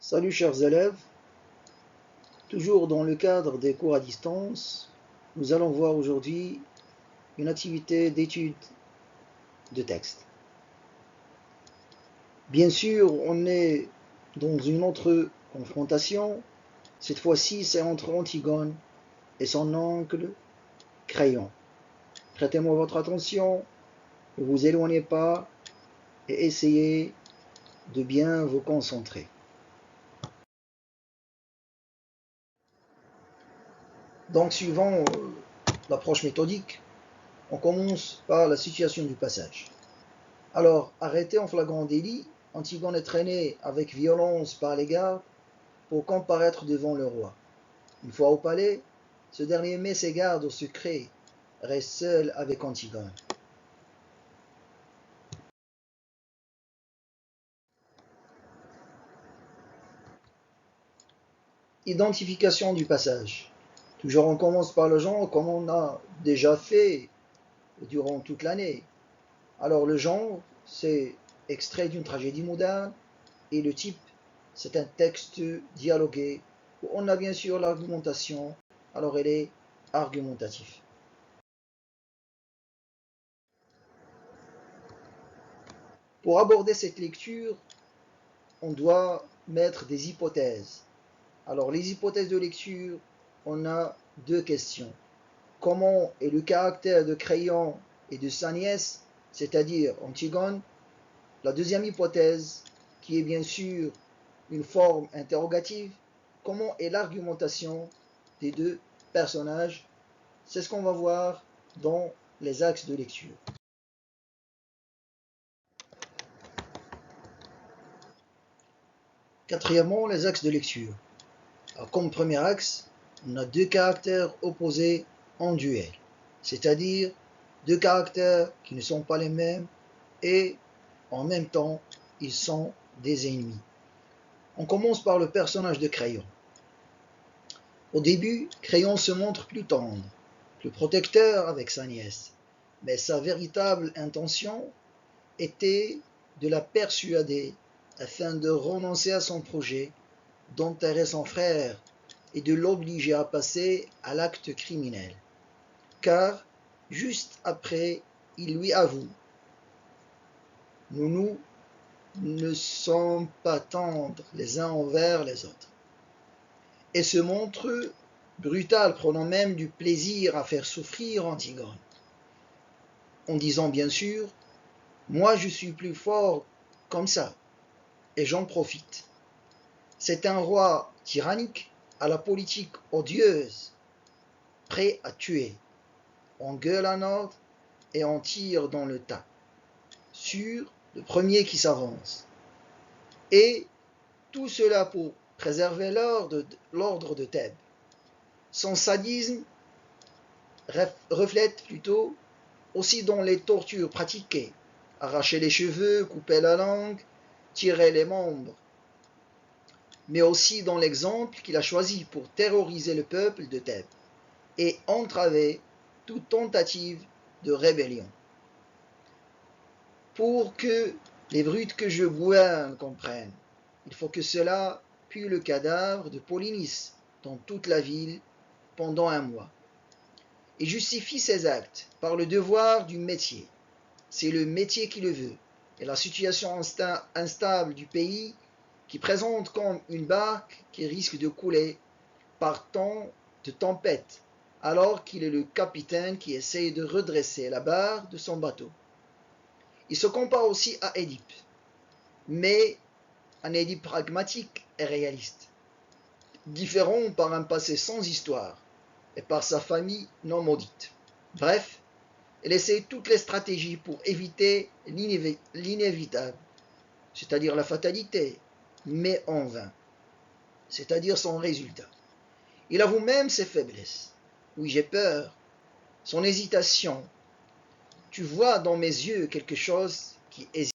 Salut chers élèves, toujours dans le cadre des cours à distance, nous allons voir aujourd'hui une activité d'étude de texte. Bien sûr, on est dans une autre confrontation, cette fois-ci c'est entre Antigone et son oncle Créon. Prêtez-moi votre attention, ne vous éloignez pas et essayez de bien vous concentrer. Donc, suivant l'approche méthodique, on commence par la situation du passage. Alors, arrêté en flagrant délit, Antigone est traîné avec violence par les gardes pour comparaître devant le roi. Une fois au palais, ce dernier met ses gardes au secret, reste seul avec Antigone. Identification du passage. Toujours on commence par le genre comme on a déjà fait durant toute l'année. Alors le genre, c'est extrait d'une tragédie moderne et le type, c'est un texte dialogué où on a bien sûr l'argumentation, alors elle est argumentative. Pour aborder cette lecture, on doit mettre des hypothèses. Alors les hypothèses de lecture, on a deux questions. Comment est le caractère de Créon et de sa nièce, c'est-à-dire Antigone? La deuxième hypothèse, qui est bien sûr une forme interrogative, comment est l'argumentation des deux personnages? C'est ce qu'on va voir dans les axes de lecture. Quatrièmement, les axes de lecture. Alors, comme premier axe, on a deux caractères opposés en duel, c'est-à-dire deux caractères qui ne sont pas les mêmes et en même temps, ils sont des ennemis. On commence par le personnage de Créon. Au début, Créon se montre plus tendre, plus protecteur avec sa nièce, mais sa véritable intention était de la persuader afin de renoncer à son projet, d'enterrer son frère et de l'obliger à passer à l'acte criminel. Car, juste après, il lui avoue: nous ne sommes pas tendres les uns envers les autres. Et se montre brutal, prenant même du plaisir à faire souffrir Antigone, en disant bien sûr: moi je suis plus fort comme ça, et j'en profite. C'est un roi tyrannique, à la politique odieuse, prêt à tuer. On gueule en ordre et on tire dans le tas, sur le premier qui s'avance. Et tout cela pour préserver l'ordre de Thèbes. Son sadisme reflète plutôt aussi dans les tortures pratiquées: arracher les cheveux, couper la langue, tirer les membres, mais aussi dans l'exemple qu'il a choisi pour terroriser le peuple de Thèbes et entraver toute tentative de rébellion. Pour que les brutes que je gouverne comprennent, il faut que cela pue le cadavre de Polynice dans toute la ville pendant un mois. Il justifie ses actes par le devoir du métier. C'est le métier qui le veut, et la situation instable du pays qui présente comme une barque qui risque de couler par temps de tempête, alors qu'il est le capitaine qui essaye de redresser la barre de son bateau. Il se compare aussi à Édipe, mais un Édipe pragmatique et réaliste, différent par un passé sans histoire et par sa famille non maudite. Bref, il essaie toutes les stratégies pour éviter l'inévitable, c'est-à-dire la fatalité, mais en vain, c'est-à-dire son résultat. Il avoue même ses faiblesses. Oui, j'ai peur. Son hésitation. Tu vois dans mes yeux quelque chose qui hésite.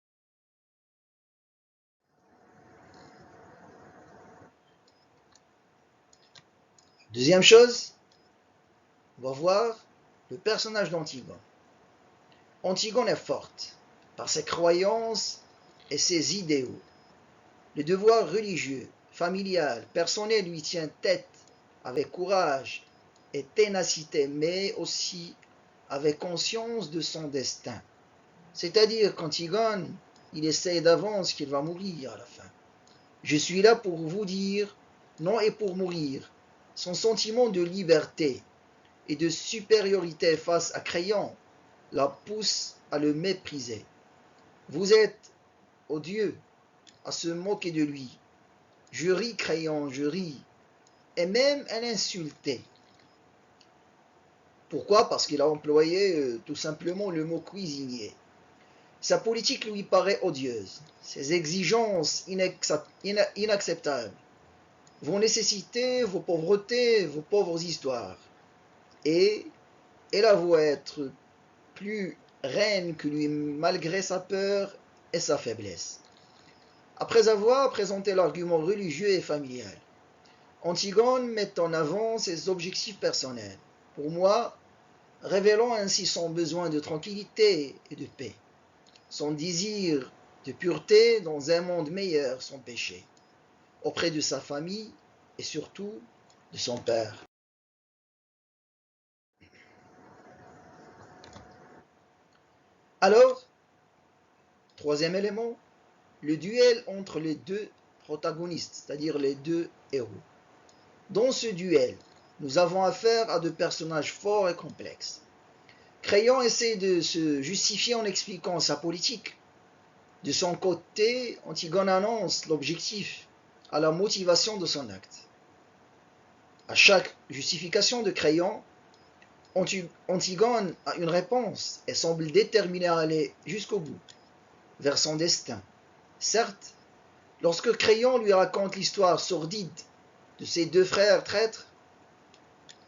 Deuxième chose, on va voir le personnage d'Antigone. Antigone est forte par ses croyances et ses idéaux. Le devoir religieux familial, personnel lui tient tête avec courage et ténacité, mais aussi avec conscience de son destin. C'est-à-dire qu'Antigone, il essaye d'avance qu'il va mourir à la fin. Je suis là pour vous dire, non et pour mourir. Son sentiment de liberté et de supériorité face à Créon la pousse à le mépriser. Vous êtes odieux à se moquer de lui. Je ris, Créon, je ris, et même à l'insulter. Pourquoi? Parce qu'il a employé tout simplement le mot cuisinier. Sa politique lui paraît odieuse. Ses exigences inacceptables vont nécessiter vos pauvretés, vos pauvres histoires. Et elle avoue être plus reine que lui malgré sa peur et sa faiblesse. Après avoir présenté l'argument religieux et familial, Antigone met en avant ses objectifs personnels. Pour moi, révélant ainsi son besoin de tranquillité et de paix, son désir de pureté dans un monde meilleur sans péché, auprès de sa famille et surtout de son père. Alors, troisième élément, le duel entre les deux protagonistes, c'est-à-dire les deux héros. Dans ce duel, nous avons affaire à deux personnages forts et complexes. Créon essaie de se justifier en expliquant sa politique. De son côté, Antigone annonce l'objectif à la motivation de son acte. À chaque justification de Créon, Antigone a une réponse et semble déterminée à aller jusqu'au bout, vers son destin. Certes, lorsque Créon lui raconte l'histoire sordide de ses deux frères traîtres,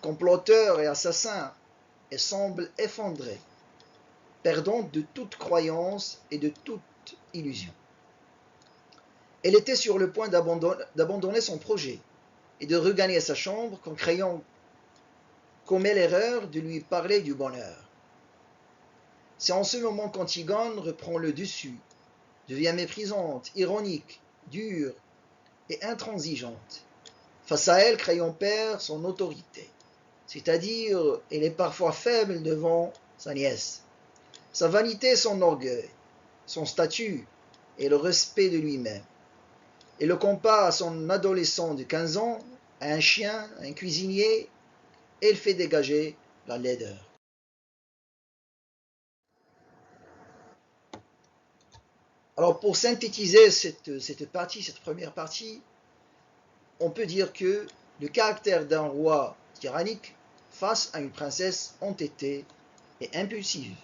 comploteurs et assassins, elle semble effondrée, perdante de toute croyance et de toute illusion. Elle était sur le point d'abandonner son projet et de regagner sa chambre quand Créon commet l'erreur de lui parler du bonheur. C'est en ce moment qu'Antigone reprend le dessus, devient méprisante, ironique, dure et intransigeante. Face à elle, Créon perd son autorité, c'est-à-dire elle est parfois faible devant sa nièce. Sa vanité, son orgueil, son statut et le respect de lui-même. Et le compare à son adolescent de 15 ans, à un chien, à un cuisinier, et il fait dégager la laideur. Alors pour synthétiser cette première partie, on peut dire que le caractère d'un roi tyrannique face à une princesse entêtée et impulsive.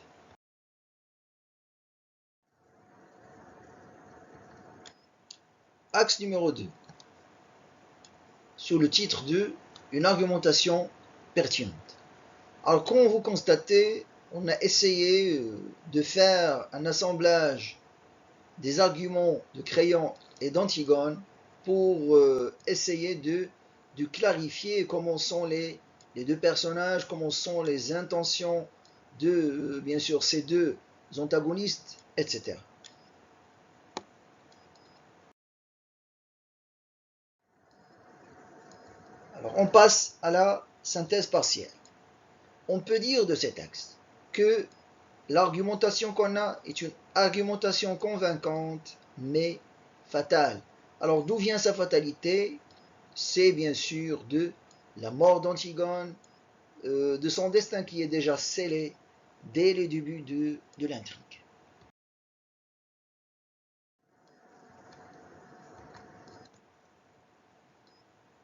Axe numéro 2, sous le titre de une argumentation pertinente. Alors comme vous constatez, on a essayé de faire un assemblage des arguments de Créon et d'Antigone pour essayer de clarifier comment sont les deux personnages, comment sont les intentions de, bien sûr, ces deux antagonistes, etc. Alors, on passe à la synthèse partielle. On peut dire de cet axe que l'argumentation qu'on a est une argumentation convaincante, mais fatale. Alors, d'où vient sa fatalité? C'est bien sûr de la mort d'Antigone, de son destin qui est déjà scellé dès les débuts de l'intrigue.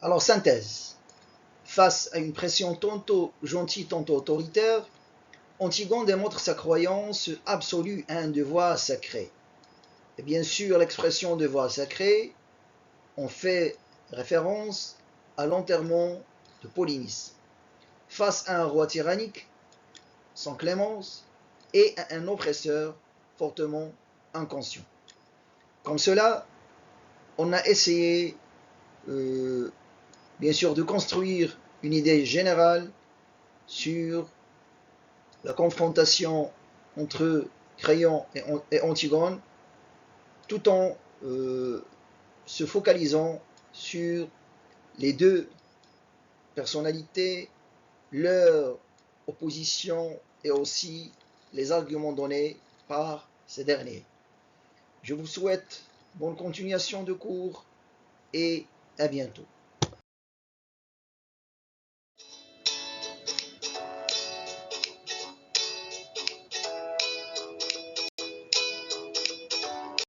Alors, synthèse. Face à une pression tantôt gentille, tantôt autoritaire, Antigone démontre sa croyance absolue à un devoir sacré. Et bien sûr, l'expression devoir sacré, on fait référence à l'enterrement de Polynice. Face à un roi tyrannique, sans clémence, et à un oppresseur fortement inconscient. Comme cela, on a essayé, bien sûr, de construire une idée générale sur la confrontation entre Créon et Antigone, tout en se focalisant sur les deux personnalités, leur opposition et aussi les arguments donnés par ces derniers. Je vous souhaite bonne continuation de cours et à bientôt.